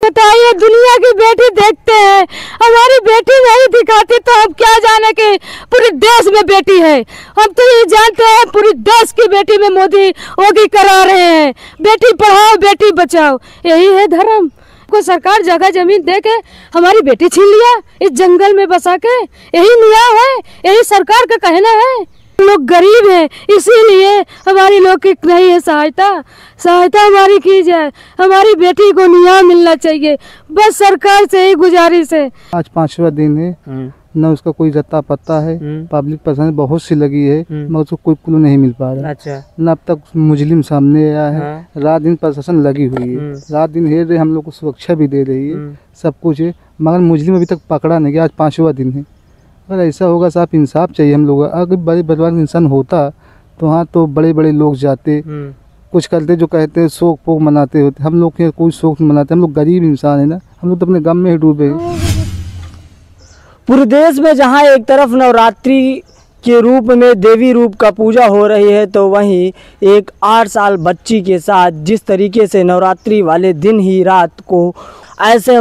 बताइए, दुनिया की बेटी देखते हैं, हमारी बेटी नहीं दिखाती तो हम क्या जाने कि पूरे देश में बेटी है। हम तो ये जानते हैं पूरे देश की बेटी में मोदी योगी करा रहे हैं, बेटी पढ़ाओ बेटी बचाओ। यही है धर्म। को सरकार जगह जमीन दे के हमारी बेटी छीन लिया, इस जंगल में बसा के। यही न्याय है, यही सरकार का कहना है। लोग गरीब हैं, इसीलिए हमारी लोग की नहीं है सहायता हमारी की जाए। हमारी बेटी को न्याय मिलना चाहिए, बस सरकार से ही गुजारिश है। आज 5वां दिन है, न उसका कोई रत्ता पत्ता है। पब्लिक पसंद बहुत सी लगी है, मगर उसको कोई क्लू नहीं मिल पा रहा। अच्छा। न अब तक मुजरिम सामने आया है। रात दिन प्रशासन लगी हुई है, रात दिन हेर रहे, हम लोग को सुरक्षा भी दे रही है, सब कुछ है, मगर मुजरिम अभी तक पकड़ा नहीं गया। आज 5वां दिन है। अगर ऐसा होगा साफ इंसाफ चाहिए हम लोग। अगर बड़े बलवान इंसान होता तो वहाँ तो बड़े बड़े लोग जाते, कुछ करते, जो कहते हैं शोक पोक मनाते होते। हम लोग के कोई शोक नहीं मनाते, हम लोग गरीब इंसान है ना, हम लोग तो अपने गम में ही डूबे। पूरे देश में जहां एक तरफ नवरात्रि के रूप में देवी रूप का पूजा हो रही है, तो वहीं एक 8 साल बच्ची के साथ जिस तरीके से नवरात्रि वाले दिन ही रात को ऐसे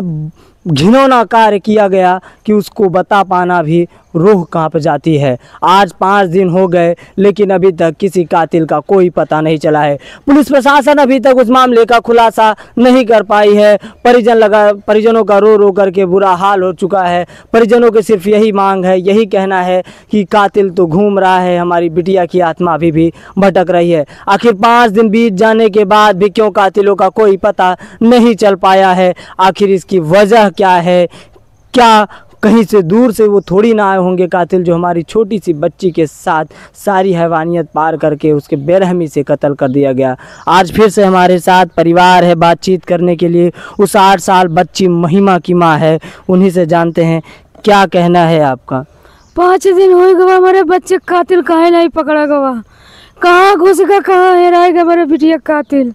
घिनौना कार्य किया गया कि उसको बता पाना भी रूह कांप जाती है। आज 5 दिन हो गए, लेकिन अभी तक किसी कातिल का कोई पता नहीं चला है। पुलिस प्रशासन अभी तक उस मामले का खुलासा नहीं कर पाई है। परिजनों का रो रो करके बुरा हाल हो चुका है। परिजनों की सिर्फ यही मांग है, यही कहना है कि कातिल तो घूम रहा है, हमारी बिटिया की आत्मा अभी भी भटक रही है। आखिर 5 दिन बीत जाने के बाद भी क्यों कातिलों का कोई पता नहीं चल पाया है? आखिर इसकी वजह क्या है? क्या कहीं से दूर से वो थोड़ी ना आए होंगे कातिल, जो हमारी छोटी सी बच्ची के साथ सारी हैवानियत पार करके उसके बेरहमी से कत्ल कर दिया गया। आज फिर से हमारे साथ परिवार है बातचीत करने के लिए। उस 8 साल बच्ची महिमा की माँ है, उन्हीं से जानते हैं क्या कहना है आपका। 5 दिन हो गए हमारे बच्चे, कातिल काहे नहीं पकड़ा गवा, कहाँ घुसेगा, कहाँ हेराएगा हमारे बिटिया कातिल।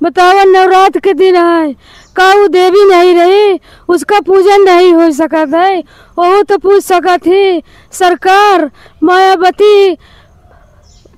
बताओ, नवरात्र के दिन आए, का वो देवी नहीं रही, उसका पूजन नहीं हो सका था, वो तो पूछ सका थी सरकार। मायावती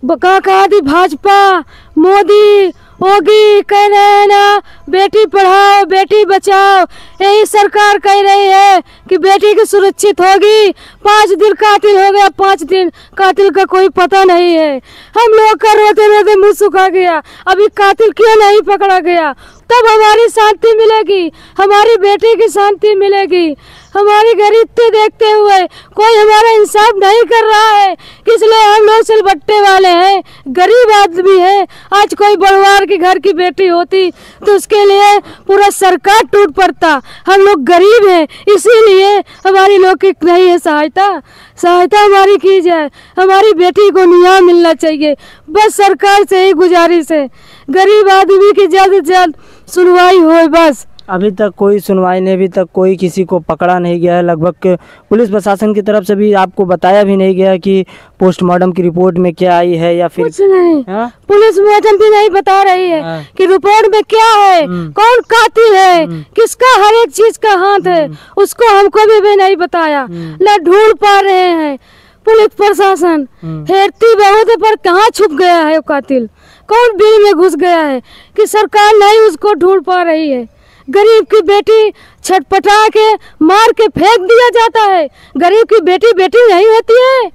कहा थी, भाजपा मोदी योगी कह रहे हैं ना, बेटी पढ़ाओ बेटी बचाओ। यही सरकार कह रही है कि बेटी की सुरक्षित होगी। 5 दिन कातिल हो गया, 5 दिन कातिल का कोई पता नहीं है। हम लोग का रोते रोते मुँह सुखा गया, अभी कातिल क्यों नहीं पकड़ा गया? तब हमारी शांति मिलेगी, हमारी बेटी की शांति मिलेगी। हमारी गरीबी देखते हुए कोई हमारा इंसाफ नहीं कर रहा है, इसलिए हम लोग सिलबट्टे वाले हैं, गरीब आदमी है। आज कोई बड़वार के घर की बेटी होती तो उसके लिए पूरा सरकार टूट पड़ता। हम लोग गरीब हैं, इसीलिए हमारी लोग की नहीं है सहायता हमारी की जाए। हमारी बेटी को न्याय मिलना चाहिए, बस सरकार से ही गुजारिश है। गरीब आदमी की जल्द से जल्द सुनवाई हो बस। अभी तक कोई सुनवाई नहीं, अभी तक कोई किसी को पकड़ा नहीं गया है। लगभग पुलिस प्रशासन की तरफ से भी आपको बताया भी नहीं गया कि पोस्टमार्टम की रिपोर्ट में क्या आई है, या फिर कुछ नहीं। पुलिस मैडम भी नहीं बता रही है कि रिपोर्ट में क्या है, कौन कातिल है, किसका हर एक चीज का हाथ है, उसको हमको भी नहीं बताया, न ढूंढ पा रहे हैं। पुलिस प्रशासन हेरती बहुत है, पर कहाँ छुप गया है वो कातिल, कौन बिल में घुस गया है कि सरकार नहीं उसको ढूंढ पा रही है। गरीब की बेटी छटपटा के मार के फेंक दिया जाता है। गरीब की बेटी बेटी नहीं होती है,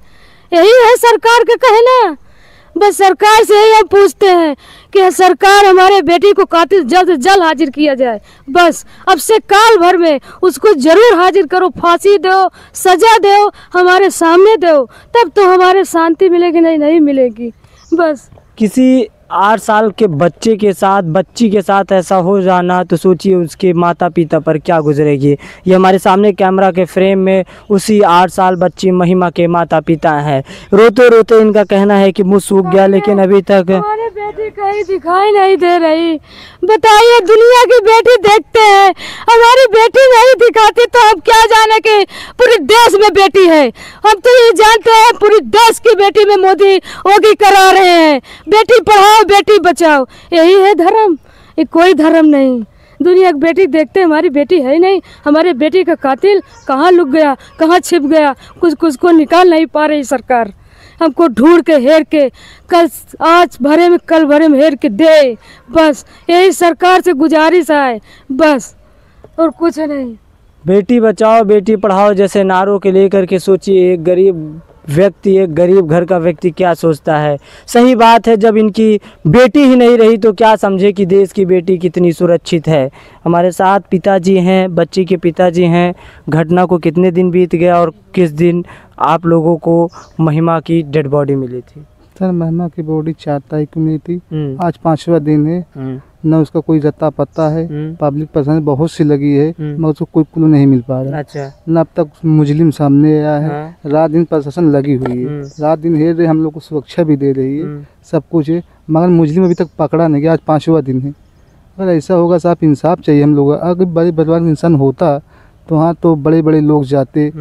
यही है सरकार का कहना। बस सरकार से ही हम पूछते हैं कि सरकार हमारे बेटी को कातिल जल्द से जल्द हाजिर किया जाए। बस अब से काल भर में उसको जरूर हाजिर करो, फांसी दो, सजा दो, हमारे सामने दो, तब तो हमारे शांति मिलेगी, नहीं मिलेगी। बस किसी 8 साल के बच्चे के साथ, बच्ची के साथ ऐसा हो जाना, तो सोचिए उसके माता पिता पर क्या गुजरेगी। ये हमारे सामने कैमरा के फ्रेम में उसी 8 साल बच्ची महिमा के माता पिता हैं। रोते रोते इनका कहना है कि मुँह सूख गया, लेकिन अभी तक हमारे बेटी कहीं दिखाई नहीं दे रही। बताइए, दुनिया की बेटी देखते हैं, हमारी बेटी नहीं दिखाती तो हम क्या जाने कि पूरे देश में बेटी है। हम तो ये जानते हैं पूरे देश की बेटी में मोदी योगी करा रहे हैं, बेटी पढ़ाओ बेटी बचाओ। यही है धर्म, ये कोई धर्म नहीं। दुनिया की बेटी देखते, हमारी बेटी है नहीं, हमारे बेटी का कातिल कहाँ लुक गया, कहाँ छिप गया, कुछ को निकाल नहीं पा रही सरकार। हमको ढूंढ के हेर के आज भरे में कल भरे में हेर के दे, बस यही सरकार से गुजारिश है। बस और कुछ नहीं। बेटी बचाओ बेटी पढ़ाओ जैसे नारों के लेकर के सोचिए एक गरीब व्यक्ति, एक गरीब घर का व्यक्ति क्या सोचता है। सही बात है, जब इनकी बेटी ही नहीं रही तो क्या समझे कि देश की बेटी कितनी सुरक्षित है। हमारे साथ पिताजी हैं, बच्ची के पिताजी हैं। घटना को कितने दिन बीत गया और किस दिन आप लोगों को महिमा की डेड बॉडी मिली थी? सर महिमा की बॉडी 4 तारीख को मिली थी, आज 5वां दिन है। न उसका कोई रत्ता पत्ता है, पब्लिक पसंद बहुत सी लगी है मगर उसको कोई क्लू नहीं मिल पा रहा। अच्छा। न अब तक मुजरिम सामने आया है। रात दिन प्रशासन लगी हुई है, रात दिन हेर रहे, हम लोग को सुरक्षा भी दे रही है, सब कुछ है मगर मुजरिम अभी तक पकड़ा नहीं गया। आज 5वां दिन है। अगर ऐसा होगा साहब, इंसाफ चाहिए हम लोग। अगर बड़े बलवान इंसान होता तो वहाँ तो बड़े बड़े लोग जाते,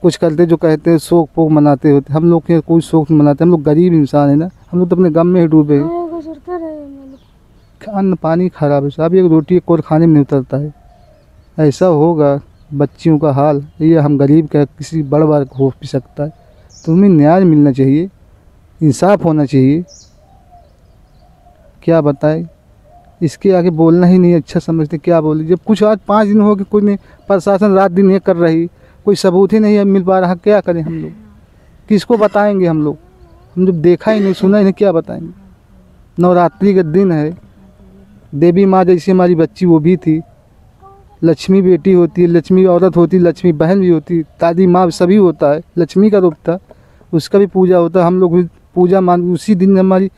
कुछ करते, जो कहते हैं शोक पोक मनाते होते। हम लोग के कोई शोक नहीं मनाते, हम लोग गरीब इंसान है ना, हम लोग तो अपने गम में ही डूबे हैं। अन्न पानी खराब है साहब, एक रोटी एक और खाने में नहीं उतरता है। ऐसा होगा बच्चियों का हाल, ये हम गरीब का किसी बड़ बार हो भी सकता है। तुम्हें न्याय मिलना चाहिए, इंसाफ होना चाहिए। क्या बताएं, इसके आगे बोलना ही नहीं अच्छा समझते, क्या बोले। जब कुछ आज 5 दिन हो गए, कोई नहीं, प्रशासन रात दिन ये कर रही, कोई सबूत ही नहीं मिल पा रहा। क्या करें हम लोग, किसको बताएंगे हम लोग? हम जब देखा ही नहीं सुना ही नहीं, क्या बताएंगे। नवरात्रि का दिन है, देवी माँ जैसी हमारी बच्ची वो भी थी। लक्ष्मी बेटी होती है, लक्ष्मी औरत होती है, लक्ष्मी बहन भी होती है, दादी माँ सभी होता है। लक्ष्मी का रूप था, उसका भी पूजा होता है। हम लोग भी पूजा मान, उसी दिन हमारी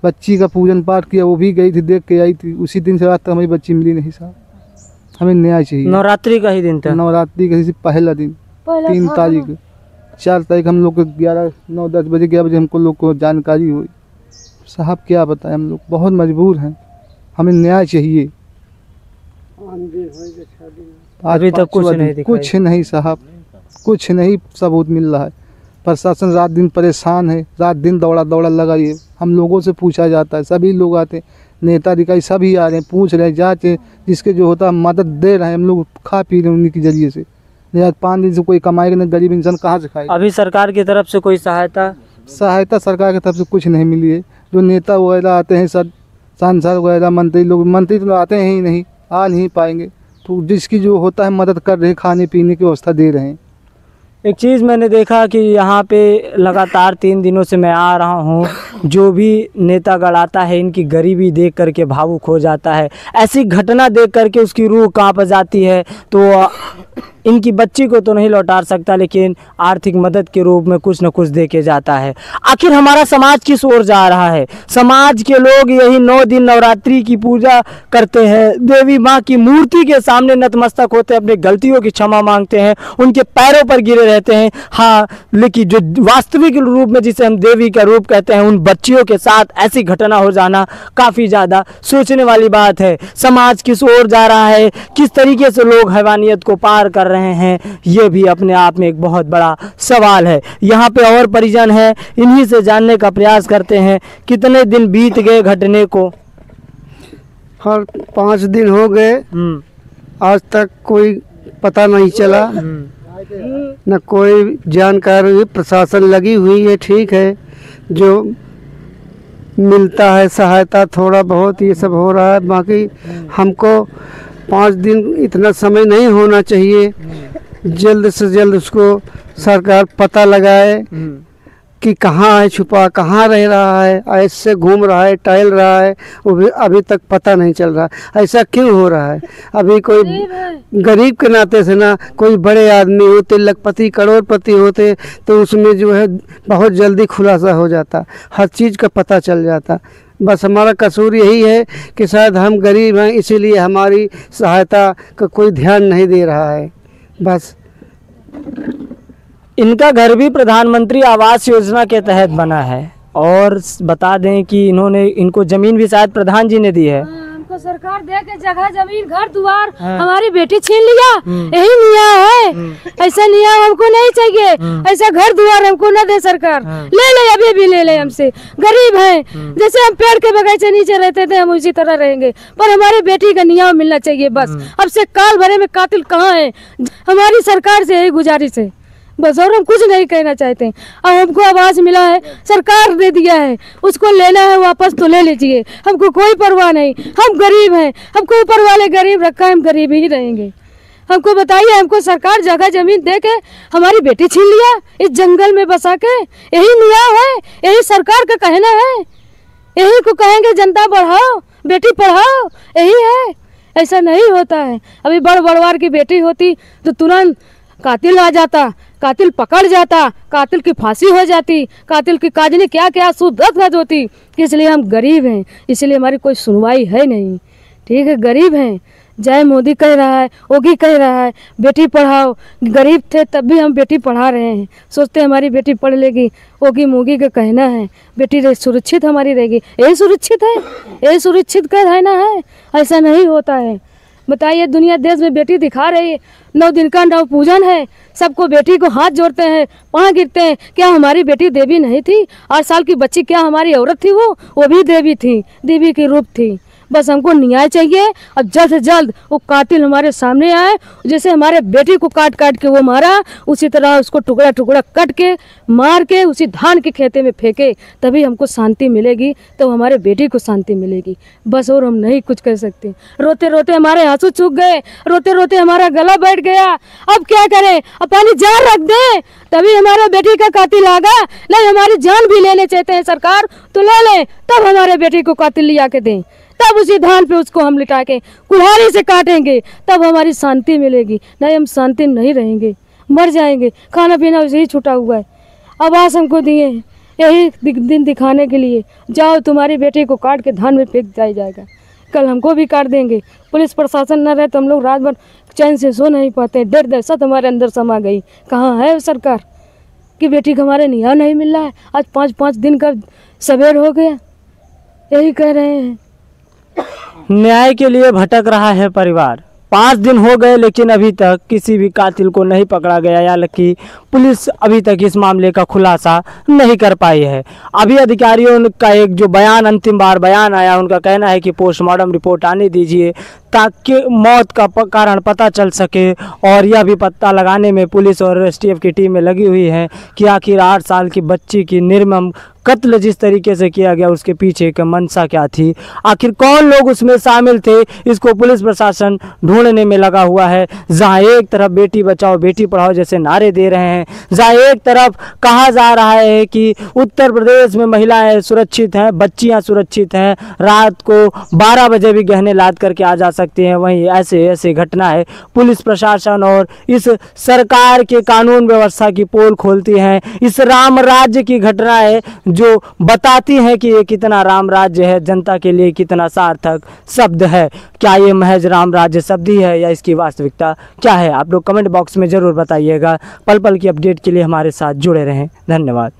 बच्ची का पूजन पाठ किया, वो भी गई थी, देख के आई थी। उसी दिन से रात तक हमारी बच्ची मिली नहीं साहब। हमें न्याय चाहिए। नवरात्रि का ही दिन था? नवरात्रि का ही पहला दिन, 3 तारीख। 4 तारीख हम लोग को 9-10 बजे 11 बजे हमको लोग को जानकारी हुई। साहब क्या बताएं, हम लोग बहुत मजबूर हैं, हमें न्याय चाहिए। अभी तक कुछ नहीं साहब, कुछ नहीं सबूत मिल रहा है। प्रशासन रात दिन परेशान है, रात दिन दौड़ा दौड़ा लगा है। हम लोगों से पूछा जाता है, सभी लोग आते हैं, नेता अधिकारी सभी आ रहे हैं, पूछ रहे हैं, जाँच जिसके जो होता है मदद दे रहे हैं। हम लोग खा पी रहे हैं उन्हीं के जरिए से। आज 5 दिन से कोई कमाएगा नहीं, गरीब इंसान कहाँ से खाएगा। अभी सरकार की तरफ से कोई सहायता सरकार की तरफ से कुछ नहीं मिली है। जो नेता वगैरह आते हैं, सब सांसद वगैरह, मंत्री तो आते हैं ही नहीं, आ नहीं पाएंगे। तो जिसकी जो होता है मदद कर रहे हैं, खाने पीने की व्यवस्था दे रहे हैं। एक चीज़ मैंने देखा कि यहाँ पे लगातार 3 दिनों से मैं आ रहा हूँ, जो भी नेतागण आता है इनकी गरीबी देख करके भावुक हो जाता है। ऐसी घटना देख करके उसकी रूह कांप जाती है। तो इनकी बच्ची को तो नहीं लौटा सकता, लेकिन आर्थिक मदद के रूप में कुछ न कुछ दे के जाता है। आखिर हमारा समाज किस ओर जा रहा है? समाज के लोग यही 9 दिन नवरात्रि की पूजा करते हैं, देवी माँ की मूर्ति के सामने नतमस्तक होते हैं, अपनी गलतियों की क्षमा मांगते हैं, उनके पैरों पर गिरे रहते हैं। हाँ, लेकिन जो वास्तविक रूप में जिसे हम देवी का रूप कहते हैं, उन बच्चियों के साथ ऐसी घटना हो जाना काफ़ी ज़्यादा सोचने वाली बात है। समाज किस ओर जा रहा है, किस तरीके से लोग हैवानियत को पार कर रहे हैं, ये भी अपने आप में एक बहुत बड़ा सवाल है। यहाँ पे और परिजन हैं, इन्हीं से जानने का प्रयास करते हैं। कितने दिन बीत गए घटने को? हर 5 दिन हो गए, आज तक कोई पता नहीं चला, न कोई जानकारी। प्रशासन लगी हुई है, ठीक है, जो मिलता है सहायता थोड़ा बहुत ये सब हो रहा है। बाकी हमको 5 दिन इतना समय नहीं होना चाहिए। जल्द से जल्द उसको सरकार पता लगाए कि कहाँ है छुपा, कहाँ रह रहा है, ऐसे घूम रहा है, टहल रहा है, वो भी अभी तक पता नहीं चल रहा। ऐसा क्यों हो रहा है? अभी कोई गरीब के नाते से ना, कोई बड़े आदमी होते, लखपति करोड़पति होते, तो उसमें जो है बहुत जल्दी खुलासा हो जाता, हर चीज़ का पता चल जाता। बस हमारा कसूर यही है कि शायद हम गरीब हैं, इसीलिए हमारी सहायता का कोई ध्यान नहीं दे रहा है। बस इनका घर भी प्रधानमंत्री आवास योजना के तहत बना है, और बता दें कि इनको ज़मीन भी शायद प्रधान जी ने दी है। हमको सरकार दे के जगह जमीन घर द्वार हमारी बेटी छीन लिया, यही न्याय है। ऐसा न्याय हमको नहीं चाहिए, ऐसा घर द्वार हमको न दे सरकार। ले ले, अभी भी ले ले हमसे, गरीब हैं। जैसे हम पेड़ के बगीचे नीचे रहते थे, हम उसी तरह रहेंगे, पर हमारी बेटी का न्याय मिलना चाहिए बस। अब से काल भरे में कातिल कहाँ है? हमारी सरकार से यही गुजारिश है, बस, और हम कुछ नहीं कहना चाहते। अब हमको आवाज़ मिला है, सरकार दे दिया है, उसको लेना है वापस तो ले लीजिए, हमको कोई परवाह नहीं। हम गरीब हैं, हमको ऊपर वाले गरीब रखा है, हम गरीब ही रहेंगे। हमको बताइए, हमको सरकार जगह जमीन दे के हमारी बेटी छीन लिया इस जंगल में बसा के, यही न्याय है? यही सरकार का कहना है? यही को कहेंगे जनता बढ़ाओ, बेटी पढ़ाओ, यही है? ऐसा नहीं होता है। अभी बड़ बड़वार की बेटी होती तो तुरंत कातिल आ जाता, कातिल पकड़ जाता, कातिल की फांसी हो जाती, कातिल की काजनी क्या क्या सूद होती। इसलिए हम गरीब हैं, इसलिए हमारी कोई सुनवाई है नहीं। ठीक है, गरीब हैं। जय मोदी कह रहा है, योगी कह रहा है बेटी पढ़ाओ। गरीब थे तब भी हम बेटी पढ़ा रहे हैं, सोचते हमारी बेटी पढ़ लेगी। योगी मोगी का कहना है बेटी सुरक्षित हमारी रहेगी। यही सुरक्षित है? यही सुरक्षित का रहना है? ऐसा नहीं होता है। बताइए, दुनिया देश में बेटी दिखा रही है, 9 दिन का नव पूजन है, सबको बेटी को हाथ जोड़ते हैं, पाँव गिरते हैं। क्या हमारी बेटी देवी नहीं थी? 8 साल की बच्ची क्या हमारी औरत थी? वो भी देवी थी, देवी के रूप थी। बस हमको न्याय चाहिए और जल्द से जल्द वो कातिल हमारे सामने आए। जैसे हमारे बेटी को काट काट के वो मारा, उसी तरह उसको टुकड़ा टुकड़ा कट के मार के उसी धान के खेते में फेंके, तभी हमको शांति मिलेगी, तो हमारे बेटी को शांति मिलेगी। बस, और हम नहीं कुछ कर सकते। रोते रोते हमारे आंसू सूख गए, रोते रोते हमारा गला बैठ गया। अब क्या करें? अपनी जान रख दें तभी हमारे बेटी का कातिल आगा। नहीं, हमारी जान भी लेने चाहते हैं सरकार तो ले लें, तब हमारे बेटी को कातिल लिया के दें, तब उसी धान पे उसको हम लिटा के कुल्हाड़ी से काटेंगे, तब हमारी शांति मिलेगी। नहीं, हम शांति नहीं रहेंगे, मर जाएंगे। खाना पीना वैसे ही छूटा हुआ है। आवाज़ हमको दिए यही दिन दिखाने के लिए, जाओ तुम्हारी बेटी को काट के धान में फेंक जाएगा। कल हमको भी काट देंगे। पुलिस प्रशासन न रहे तो हम लोग रात भर चैन से सो नहीं पाते। डर दहशत हमारे अंदर समा गई। कहाँ है सरकार कि बेटी को हमारे न्याय नहीं मिल रहा है? आज 5-5 दिन का सवेर हो गया, यही कह रहे हैं। न्याय के लिए भटक रहा है परिवार। 5 दिन हो गए लेकिन अभी तक किसी भी कातिल को नहीं पकड़ा गया, या कि पुलिस अभी तक इस मामले का खुलासा नहीं कर पाई है। अभी अधिकारियों का एक जो बयान, अंतिम बार बयान आया, उनका कहना है कि पोस्टमार्टम रिपोर्ट आने दीजिए ताकि मौत का कारण पता चल सके। और यह भी पता लगाने में पुलिस और एसटीएफ की टीमें लगी हुई हैं कि आखिर 8 साल की बच्ची की निर्मम कत्ल जिस तरीके से किया गया, उसके पीछे का मंशा क्या थी, आखिर कौन लोग उसमें शामिल थे, इसको पुलिस प्रशासन ढूंढने में लगा हुआ है। जहां एक तरफ बेटी बचाओ बेटी पढ़ाओ जैसे नारे दे रहे हैं, जहां एक तरफ कहा जा रहा है कि उत्तर प्रदेश में महिलाएं सुरक्षित हैं, बच्चियां सुरक्षित हैं, रात को 12 बजे भी गहने लाद करके आ जा सकती हैं, वहीं ऐसे घटनाएं पुलिस प्रशासन और इस सरकार के कानून व्यवस्था की पोल खोलती हैं। इस राम राज्य की घटनाएं जो बताती हैं कि ये कितना राम राज्य है, जनता के लिए कितना सार्थक शब्द है। क्या ये महज राम राज्य शब्द ही है या इसकी वास्तविकता क्या है? आप लोग कमेंट बॉक्स में ज़रूर बताइएगा। पल पल की अपडेट के लिए हमारे साथ जुड़े रहें। धन्यवाद।